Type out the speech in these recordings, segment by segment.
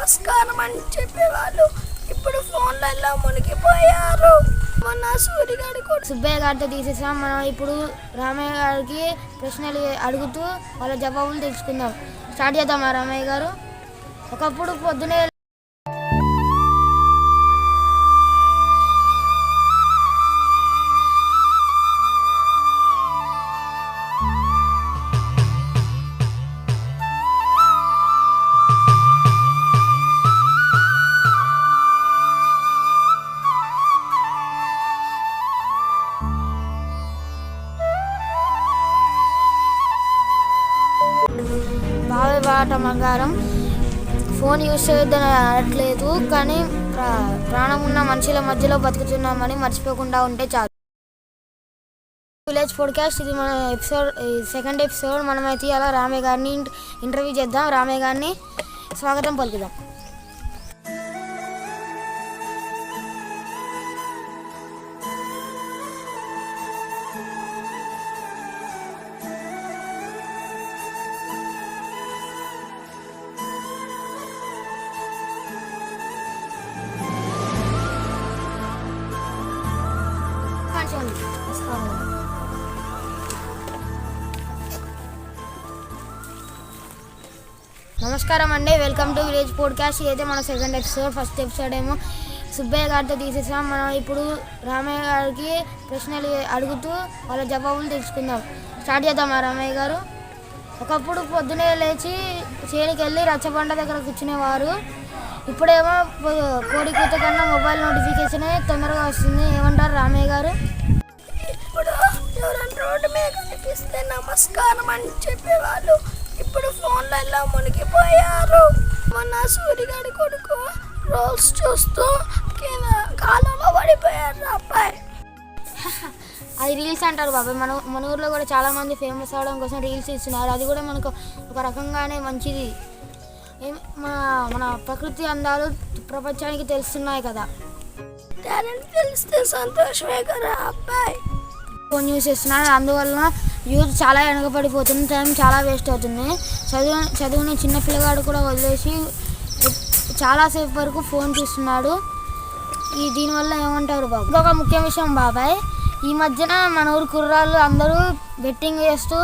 నమస్కారం అని చెప్పేవాళ్ళు ఇప్పుడు ఫోన్లలో మునిగిపోయారు. మొన్న సూర్యగాడి కూడా సుబ్బయ్య గారితో తీసేసాం. మనం ఇప్పుడు రామయ్య గారికి ప్రశ్నలు అడుగుతూ వాళ్ళ జవాబులు తెలుసుకుందాం. స్టార్ట్ చేద్దామా రామయ్య గారు? ఒకప్పుడు పొద్దునే బావి బాట బంగారం ఫోన్ యూజ్ చేయొద్దని అనట్లేదు, కానీ ప్రాణం ఉన్న మనుషుల మధ్యలో బతుకుతున్నామని మర్చిపోకుండా ఉంటే చాలు. విలేజ్ పాడ్కాస్ట్ ఇది మన సెకండ్ ఎపిసోడ్. మనమైతే ఇలా రామయ్య గారిని ఇంటర్వ్యూ చేద్దాం. రామయ్య గారిని స్వాగతం పలుకుదాం. నమస్కారం అండి, వెల్కమ్ టు విలేజ్ పాడ్కాస్ట్. ఇదైతే మన సెకండ్ ఎపిసోడ్. ఫస్ట్ ఎపిసోడ్ ఏమో సుబ్బయ్య గారితో తీసేసాం. మనం ఇప్పుడు రామయ్య గారికి ప్రశ్నలు అడుగుతూ వాళ్ళ జవాబులు తెలుసుకుందాం. స్టార్ట్ చేద్దామా రామయ్య గారు? ఒకప్పుడు పొద్దునే లేచి చేనికి వెళ్ళి రచ్చబండ దగ్గర కూర్చునేవారు. ఇప్పుడేమో కోడి కూత కన్నా మొబైల్ నోటిఫికేషన్ తొందరగా వస్తుంది. ఏమంటారు రామయ్య గారు? ఇప్పుడు ఎవరైనా రోడ్డు మీద కనిపిస్తే నమస్కారం అని చెప్పేవాళ్ళు ఇప్పుడు ఫోన్లలో మునిగిపోయారు. మొన్న సూర్యగాడి కొడుకు రోల్స్ చూస్తూ కాలంలో పడిపోయారు అబ్బాయి. అది రీల్స్ అంటారు బాబాయ్. మన ఊర్లో కూడా చాలా మంది ఫేమస్ అవడం కోసం రీల్స్ ఇస్తున్నారు. అది కూడా మనకు ఒక రకంగానే మంచిది. మన ప్రకృతి అందాలు ప్రపంచానికి తెలుస్తున్నాయి కదా. టాలెంట్ తెలిస్తే సంతోషమే కదా అబ్బాయి. ఫోన్ యూజ్ చేస్తున్నారు, అందువల్ల యూత్ చాలా వెనకబడిపోతుంది. టైం చాలా వేస్ట్ అవుతుంది. చదువుని చిన్న పిల్లగాడు కూడా వదిలేసి చాలాసేపు వరకు ఫోన్ చూస్తున్నాడు. దీనివల్ల ఏమంటారు బాబు? ఇంకొక ముఖ్య విషయం బాబాయ్, ఈ మధ్యన మన ఊరు కుర్రాళ్ళు అందరూ బెట్టింగ్ చేస్తూ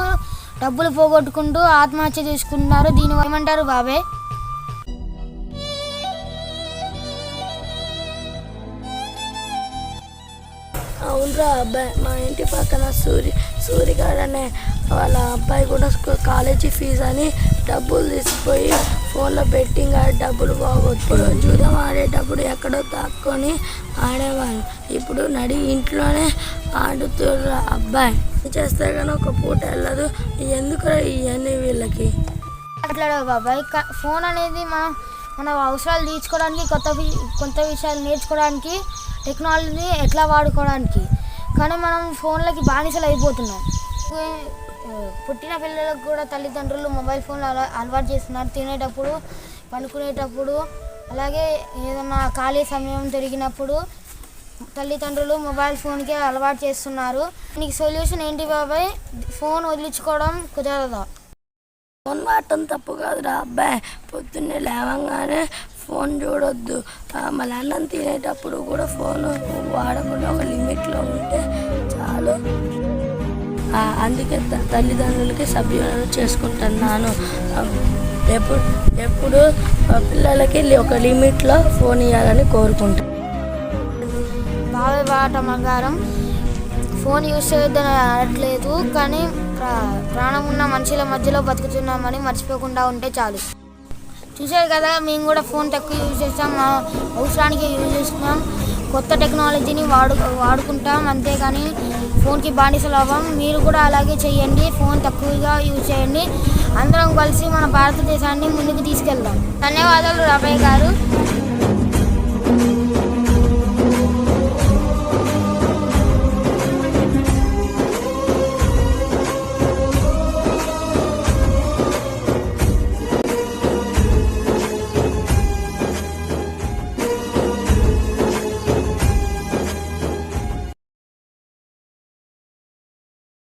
డబ్బులు పోగొట్టుకుంటూ ఆత్మహత్య చేసుకుంటున్నారు. దీనివల్ల ఏమంటారు బాబాయ్? అవునరా అబ్బాయి, మా ఇంటి పక్కన సూర్యగాడు అనే వాళ్ళ అబ్బాయి కూడా కాలేజీ ఫీజు అని డబ్బులు తీసిపోయి ఫోన్లో బెట్టింగ్ ఆడి డబ్బులు పోగొట్టు జూదం ఆడేటప్పుడు ఎక్కడో దాక్కొని ఆడేవాళ్ళు. ఇప్పుడు ఇంట్లోనే ఆడుతుర్రా అబ్బాయి. చేస్తే కానీ ఒక పూట వెళ్ళదు. ఎందుకు ఇవన్నీ వీళ్ళకి మాట్లాడారు బాబాయ్. ఫోన్ అనేది మన అవసరాలు తీర్చుకోవడానికి, కొత్త విషయాలు నేర్చుకోవడానికి, టెక్నాలజీని ఎట్లా వాడుకోవడానికి. కానీ మనం ఫోన్లకి బానిసలు అయిపోతున్నాం. పుట్టిన పిల్లలకు కూడా తల్లిదండ్రులు మొబైల్ ఫోన్లు అలవాటు చేస్తున్నారు. తినేటప్పుడు, పడుకునేటప్పుడు, అలాగే ఏదన్నా ఖాళీ సమయం దొరికినప్పుడు తల్లిదండ్రులు మొబైల్ ఫోన్కే అలవాటు చేస్తున్నారు. దీనికి సొల్యూషన్ ఏంటి బాబాయ్? ఫోన్ వదిలించుకోవడం కుదరదా? ఫోన్ వాడటం తప్పు కాదురా అబ్బాయి. పొద్దున్నే లేవగానే ఫోన్ చూడొద్దు. మళ్ళీ అన్నం తినేటప్పుడు కూడా ఫోన్ వాడకుండా ఒక లిమిట్లో ఉంటే చాలు. అందుకే తల్లిదండ్రులకి సభ్యులను చేసుకుంటున్నాను. ఎప్పుడు పిల్లలకి ఒక లిమిట్లో ఫోన్ ఇవ్వాలని కోరుకుంటాను. బావి బాట బంగారం ఫోన్ యూజ్ చేయొద్దని అనట్లేదు, కానీ ప్రాణం ఉన్న మనుషుల మధ్యలో బతుకుతున్నామని మర్చిపోకుండా ఉంటే చాలు. చూసారు కదా, మేము కూడా ఫోన్ తక్కువ యూజ్ చేస్తాం, మా అవసరానికి యూజ్ చేస్తున్నాం. కొత్త టెక్నాలజీని వాడుకుంటాం, అంతేగాని ఫోన్కి బానిసలు అవ్వం. మీరు కూడా అలాగే చేయండి, ఫోన్ తక్కువగా యూజ్ చేయండి. అందరం కలిసి మన భారతదేశాన్ని ముందుకు తీసుకెళ్దాం. ధన్యవాదాలు రామయ్య గారు.